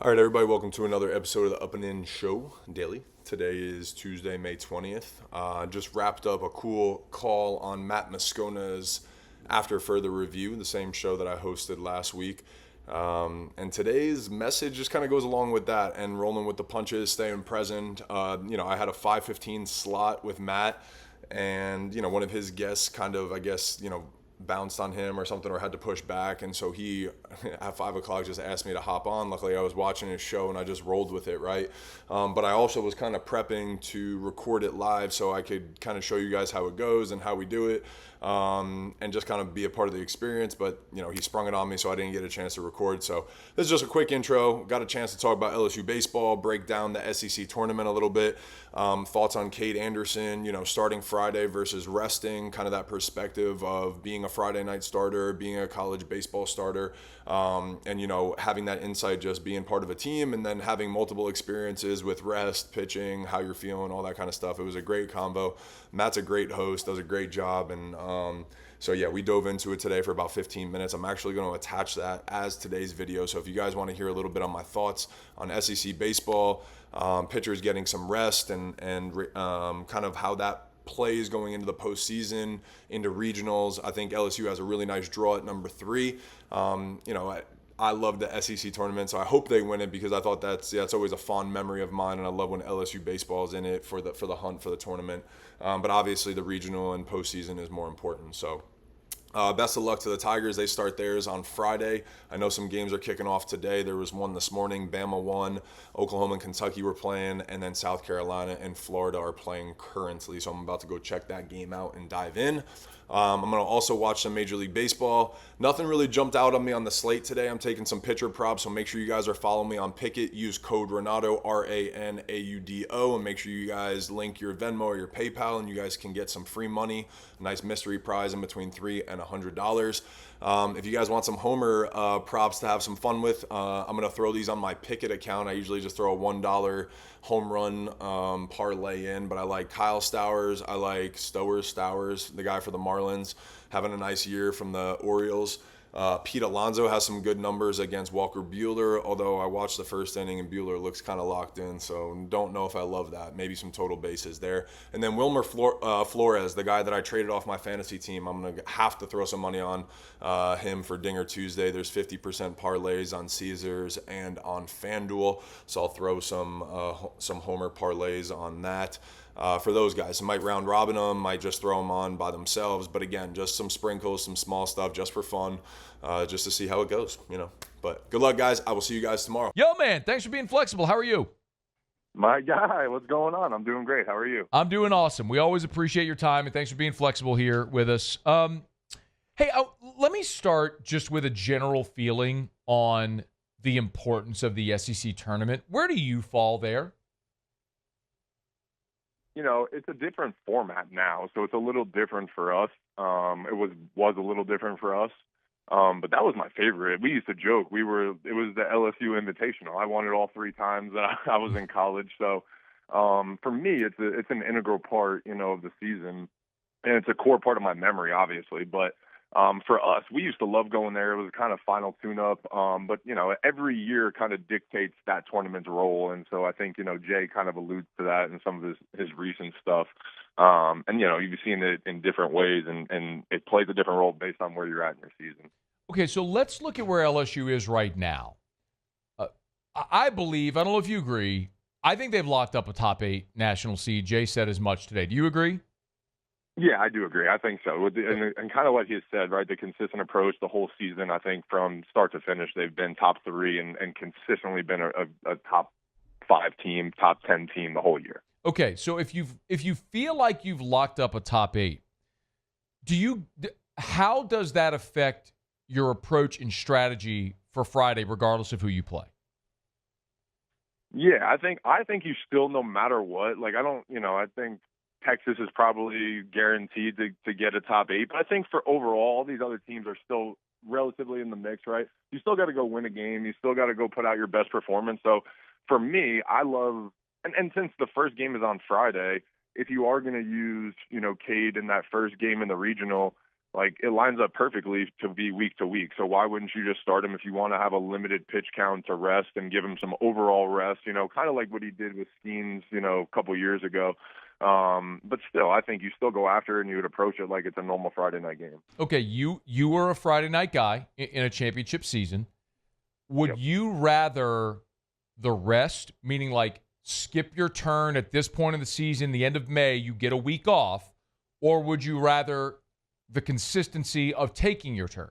All right, everybody, welcome to another episode of the Up and In Show Daily. Today is Tuesday, May 20th. Just wrapped up a cool call on Matt Moscona's After Further Review, the same show that I hosted last week. And today's message just kind of goes along with that and rolling with the punches, staying present. I had a 5:15 slot with Matt, and, one of his guests kind of, bounced on him or something or had to push back, and so he at 5 o'clock just asked me to hop on. Luckily I was watching his show and I just rolled with it, right? But I also was kind of prepping to record it live so I could kind of show you guys how it goes and how we do it, and just kind of be a part of the experience. But he sprung it on me, so I didn't get a chance to record. So this is just a quick intro. Got a chance to talk about LSU baseball, break down the SEC tournament a little bit, thoughts on Kade Anderson, starting Friday versus resting, kind of that perspective of being a Friday night starter, being a college baseball starter, and having that insight, just being part of a team, and then having multiple experiences with rest, pitching, how you're feeling, all that kind of stuff. It was a great combo. Matt's a great host, does a great job, and so yeah, we dove into it today for about 15 minutes. I'm actually going to attach that as today's video. So if you guys want to hear a little bit on my thoughts on SEC baseball, pitchers getting some rest, and kind of how that plays going into the postseason, into regionals. I think LSU has a really nice draw at number 3. I love the SEC tournament, so I hope they win it, because I thought that's always a fond memory of mine, and I love when LSU baseball is in it for the hunt for the tournament. But obviously the regional and postseason is more important. So best of luck to the Tigers. They start theirs on Friday. I know some games are kicking off today. There was one this morning. Bama won. Oklahoma and Kentucky were playing, and then South Carolina and Florida are playing currently. So I'm about to go check that game out and dive in. I'm going to also watch some Major League Baseball. Nothing really jumped out on me on the slate today. I'm taking some pitcher props, so make sure you guys are following me on Pickett. Use code Ranaudo, Ranaudo, and make sure you guys link your Venmo or your PayPal, and you guys can get some free money, a nice mystery prize in between $3 and $100. If you guys want some Homer props to have some fun with, I'm going to throw these on my Pickett account. I usually just throw a $1 home run parlay in, but I like Kyle Stowers. I like Stowers, the guy for the Marlins, having a nice year from the Orioles. Pete Alonso has some good numbers against Walker Buehler, although I watched the first inning and Buehler looks kind of locked in, so don't know if I love that. Maybe some total bases there. And then Wilmer Flores, the guy that I traded off my fantasy team, I'm going to have to throw some money on him for Dinger Tuesday. There's 50% parlays on Caesars and on FanDuel, so I'll throw some Homer parlays on that. For those guys, I might round robin them, might just throw them on by themselves. But again, just some sprinkles, some small stuff just for fun, just to see how it goes, But good luck, guys. I will see you guys tomorrow. Yo, man, thanks for being flexible. How are you? My guy, what's going on? I'm doing great. How are you? I'm doing awesome. We always appreciate your time, and thanks for being flexible here with us. Hey, let me start just with a general feeling on the importance of the SEC tournament. Where do you fall there? It's a different format now, so it's a little different for us. It was a little different for us, but that was my favorite. We used to joke. It was the LSU Invitational. I won it all 3 times that I was in college. So for me, it's an integral part, of the season, and it's a core part of my memory, obviously. But for us, we used to love going there. It was a kind of final tune-up, but every year kind of dictates that tournament's role, and so I think Jay kind of alludes to that in some of his recent stuff, and you've seen it in different ways, and it plays a different role based on where you're at in your season. Okay, so let's look at where LSU is right now. I believe, I don't know if you agree, I think they've locked up a top 8 national seed. Jay said as much today. Do you agree? Yeah, I do agree. I think so. And kind of what he said, right, the consistent approach the whole season, I think from start to finish, they've been top 3 and consistently been a top 5 team, top 10 team the whole year. Okay, so if you feel like you've locked up a top 8, how does that affect your approach and strategy for Friday, regardless of who you play? Yeah, I think you still, no matter what, I think Texas is probably guaranteed to get a top 8. But I think for overall, all these other teams are still relatively in the mix, right? You still got to go win a game. You still got to go put out your best performance. So for me, I love – and since the first game is on Friday, if you are going to use, Cade in that first game in the regional, like it lines up perfectly to be week to week. So why wouldn't you just start him if you want to have a limited pitch count to rest and give him some overall rest, kind of like what he did with Skeens, a couple years ago. But still, I think you still go after it and you would approach it like it's a normal Friday night game. Okay, you were a Friday night guy in a championship season. Would you rather the rest, meaning like skip your turn at this point in the season, the end of May, you get a week off, or would you rather the consistency of taking your turn?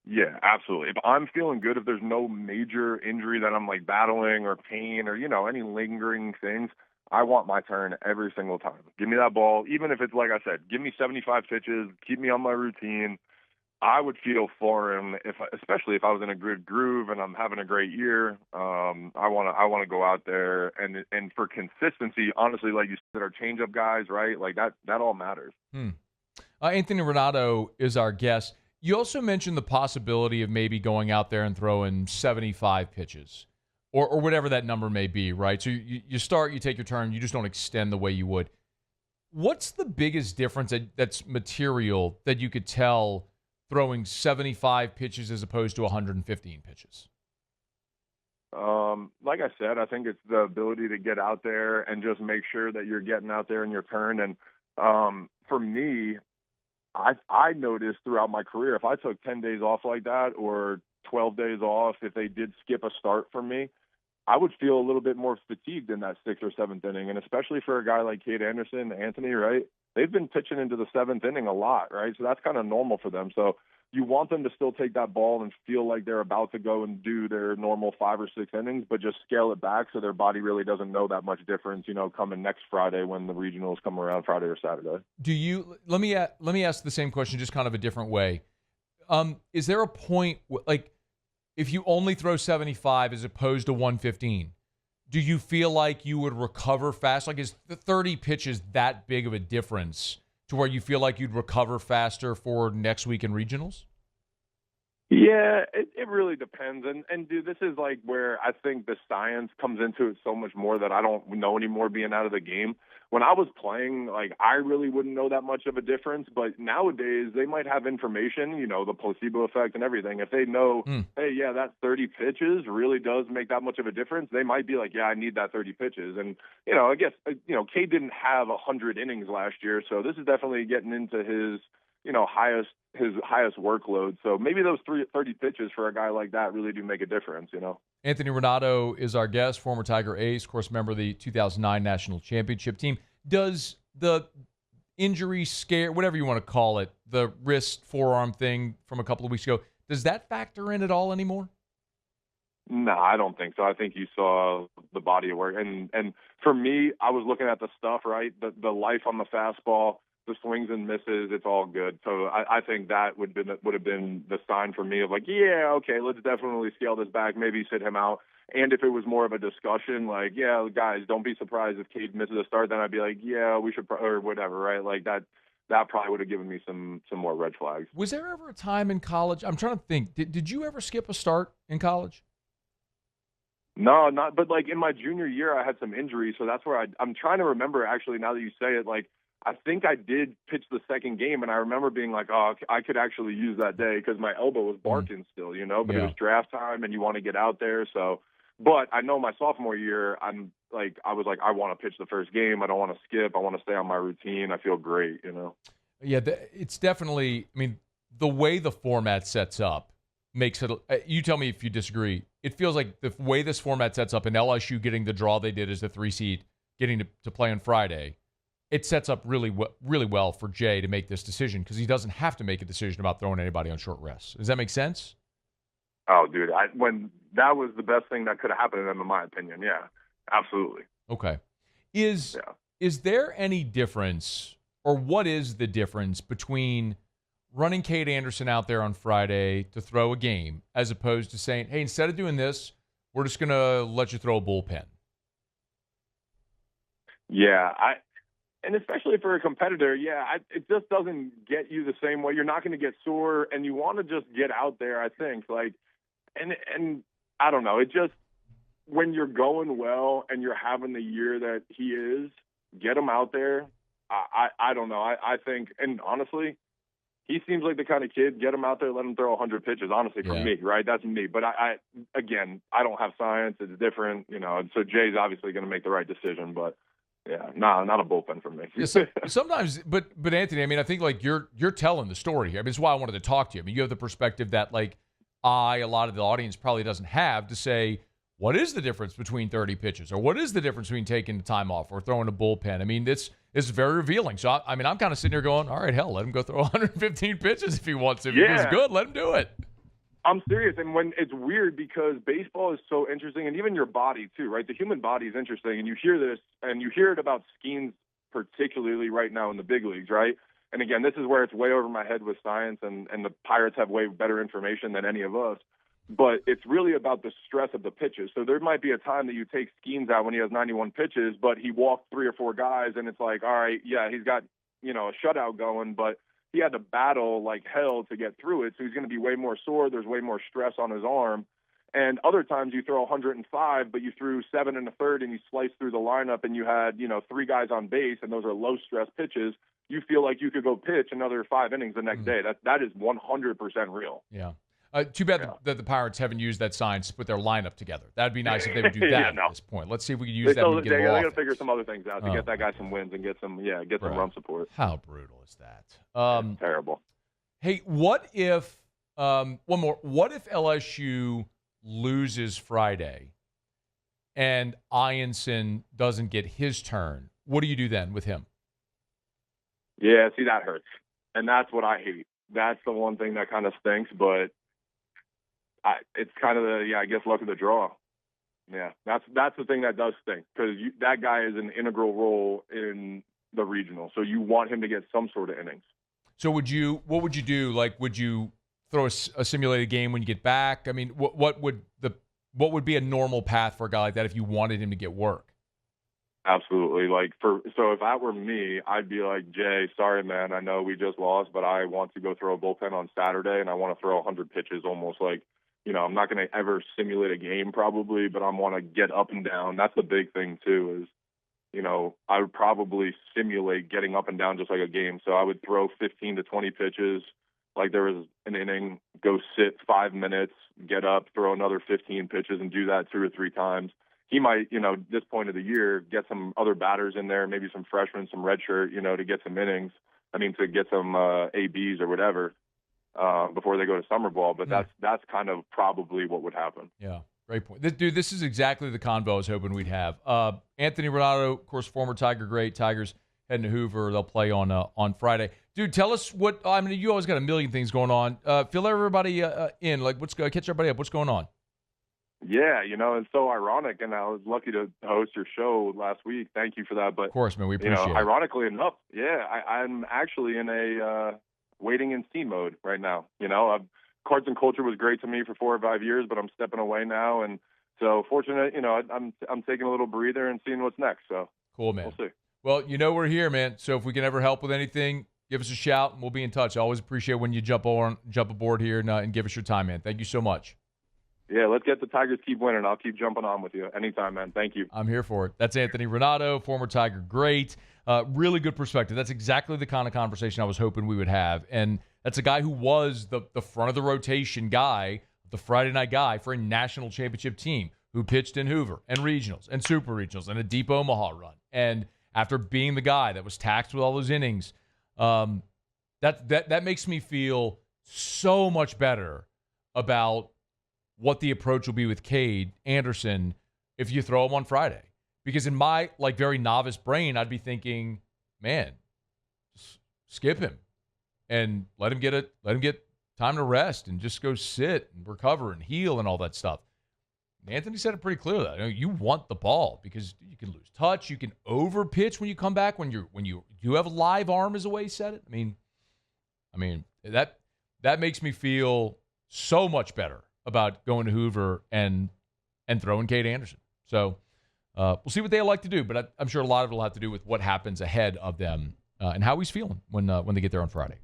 Yeah, absolutely. If I'm feeling good, if there's no major injury that I'm like battling or pain or, any lingering things, I want my turn every single time. Give me that ball, even if it's like I said, give me 75 pitches, keep me on my routine. I would feel for him especially if I was in a good groove and I'm having a great year. I want to go out there and for consistency, honestly, like you said, our changeup guys, right? Like that all matters. Anthony Ranaudo is our guest. You also mentioned the possibility of maybe going out there and throwing 75 pitches or whatever that number may be, right? So you start, you take your turn, you just don't extend the way you would. What's the biggest difference that's material that you could tell throwing 75 pitches as opposed to 115 pitches? Like I said, I think it's the ability to get out there and just make sure that you're getting out there in your turn. And for me, I noticed throughout my career, if I took 10 days off like that or 12 days off, if they did skip a start for me, I would feel a little bit more fatigued in that 6th or 7th inning. And especially for a guy like Kade Anderson, Anthony, right? They've been pitching into the 7th inning a lot, right? So that's kind of normal for them. So you want them to still take that ball and feel like they're about to go and do their normal 5 or 6 innings, but just scale it back so their body really doesn't know that much difference, coming next Friday when the regionals come around Friday or Saturday. Let me ask the same question, just kind of a different way. Is there a point, like, if you only throw 75 as opposed to 115, do you feel like you would recover fast? Like, is the 30 pitches that big of a difference to where you feel like you'd recover faster for next week in regionals? Yeah, it really depends. And dude, this is like where I think the science comes into it so much more that I don't know anymore being out of the game. When I was playing, like, I really wouldn't know that much of a difference. But nowadays, they might have information, the placebo effect and everything. If they know, hey, yeah, that 30 pitches really does make that much of a difference, they might be like, yeah, I need that 30 pitches. And, I guess, Kade didn't have 100 innings last year. So this is definitely getting into his highest workload. So maybe those 30 pitches for a guy like that really do make a difference, Anthony Ranaudo is our guest, former Tiger ace, of course, member of the 2009 National Championship team. Does the injury scare, whatever you want to call it, the wrist forearm thing from a couple of weeks ago, does that factor in at all anymore? No, I don't think so. I think you saw the body of work. And for me, I was looking at the stuff, right? The life on the fastball, the swings and misses, it's all good. So I think that would have been the sign for me of like, yeah, okay, let's definitely scale this back, maybe sit him out. And if it was more of a discussion, like, yeah, guys, don't be surprised if Kade misses a start, then I'd be like, yeah, we should, or whatever, right? Like that probably would have given me some more red flags. Was there ever a time in college? I'm trying to think. Did you ever skip a start in college? No, not. But like in my junior year, I had some injuries, so that's where I'm trying to remember. Actually, now that you say it, like I think I did pitch the second game, and I remember being like, oh, I could actually use that day because my elbow was barking still, But it was draft time, and you want to get out there, so. But I know my sophomore year, I was like, I want to pitch the first game. I don't want to skip. I want to stay on my routine. I feel great, Yeah, it's definitely. I mean, the way the format sets up makes it. You tell me if you disagree. It feels like the way this format sets up, and LSU getting the draw they did as the 3 seed, getting to play on Friday, it sets up really well for Jay to make this decision because he doesn't have to make a decision about throwing anybody on short rest. Does that make sense? Oh, dude, when that was the best thing that could have happened to them, in my opinion. Yeah, absolutely. Okay. Is there any difference, or what is the difference between running Kade Anderson out there on Friday to throw a game as opposed to saying, hey, instead of doing this, we're just going to let you throw a bullpen? Yeah, and especially for a competitor, it just doesn't get you the same way. You're not going to get sore, and you want to just get out there, I think. Like, and I don't know. It just, when you're going well and you're having the year that he is, get him out there. I don't know. I think, and honestly, he seems like the kind of kid, get him out there, let him throw 100 pitches, honestly, for me, right? That's me. But again, I don't have science. It's different, so Jay's obviously going to make the right decision, but yeah, not a bullpen for me. Yeah, sometimes, but Anthony, I mean, I think like you're telling the story here. I mean, it's why I wanted to talk to you. I mean, you have the perspective that like a lot of the audience probably doesn't have to say, what is the difference between 30 pitches, or what is the difference between taking the time off or throwing a bullpen? I mean, it's very revealing. So, I'm kind of sitting here going, all right, hell, let him go throw 115 pitches if he wants to. If he feels good, let him do it. I'm serious. And when it's weird because baseball is so interesting, and even your body too, right? The human body is interesting, and you hear this, and you hear it about Skeens particularly right now in the big leagues, right? And again, this is where it's way over my head with science, and the Pirates have way better information than any of us. But it's really about the stress of the pitches. So there might be a time that you take Skeens out when he has 91 pitches, but he walked 3 or 4 guys, and it's like, all right, yeah, he's got, a shutout going, but he had to battle like hell to get through it. So he's going to be way more sore. There's way more stress on his arm. And other times you throw 105, but you threw 7 1/3 and you sliced through the lineup and you had, 3 guys on base, and those are low stress pitches. You feel like you could go pitch another 5 innings the next day. That is 100% real. Yeah. Too bad that the Pirates haven't used that science to put their lineup together. That'd be nice if they would do that at this point. Let's see if we can use that. They got to figure some other things out to get that guy some wins and get some run support. How brutal is that? Terrible. Hey, what if one more? What if LSU loses Friday and Eyanson doesn't get his turn? What do you do then with him? Yeah, see, that hurts, and that's what I hate. That's the one thing that kind of stinks, but it's kind of I guess luck of the draw. Yeah, that's the thing that does stink, because that guy is an integral role in the regional, so you want him to get some sort of innings. So what would you do? Like, would you throw a simulated game when you get back? I mean, what would be a normal path for a guy like that if you wanted him to get work? Absolutely. So if that were me, I'd be like, Jay, sorry, man, I know we just lost, but I want to go throw a bullpen on Saturday, and I want to throw 100 pitches, almost like, I'm not going to ever simulate a game probably, but I want to get up and down. That's the big thing too, is, I would probably simulate getting up and down just like a game. So I would throw 15 to 20 pitches, like there was an inning, go sit 5 minutes, get up, throw another 15 pitches, and do that 2 or 3 times. He might, this point of the year, get some other batters in there, maybe some freshmen, some redshirt, to get some innings. To get some ABs or whatever before they go to summer ball. But that's kind of probably what would happen. Yeah, great point. This is exactly the convo I was hoping we'd have. Anthony Ranaudo, of course, former Tiger great. Tigers heading to Hoover. They'll play on Friday. Dude, tell us what. You always got a million things going on. Fill everybody in. Like, catch everybody up. What's going on? Yeah, it's so ironic, and I was lucky to host your show last week. Thank you for that. But of course, man, we appreciate it. Ironically enough, I'm actually in a waiting and see mode right now. Cards and Culture was great to me for 4 or 5 years, but I'm stepping away now, and so fortunate. I'm taking a little breather and seeing what's next. So cool, man. We'll see. Well, we're here, man. So if we can ever help with anything, give us a shout, and we'll be in touch. I always appreciate when you jump aboard here and give us your time, man. Thank you so much. Yeah, let's get the Tigers keep winning. I'll keep jumping on with you anytime, man. Thank you. I'm here for it. That's Anthony Ranaudo, former Tiger great. Really good perspective. That's exactly the kind of conversation I was hoping we would have. And that's a guy who was the front of the rotation guy, the Friday night guy for a national championship team, who pitched in Hoover and regionals and super regionals and a deep Omaha run. And after being the guy that was taxed with all those innings, that makes me feel so much better about what the approach will be with Kade Anderson if you throw him on Friday. Because in my very novice brain, I'd be thinking, man, just skip him and let him get time to rest and just go sit and recover and heal and all that stuff. And Anthony said it pretty clearly. You want the ball because you can lose touch, you can over pitch when you come back when you have a live arm, is the way he said it. I mean that makes me feel so much better about going to Hoover and throwing Kade Anderson. So we'll see what they like to do, but I'm sure a lot of it will have to do with what happens ahead of them and how he's feeling when they get there on Friday.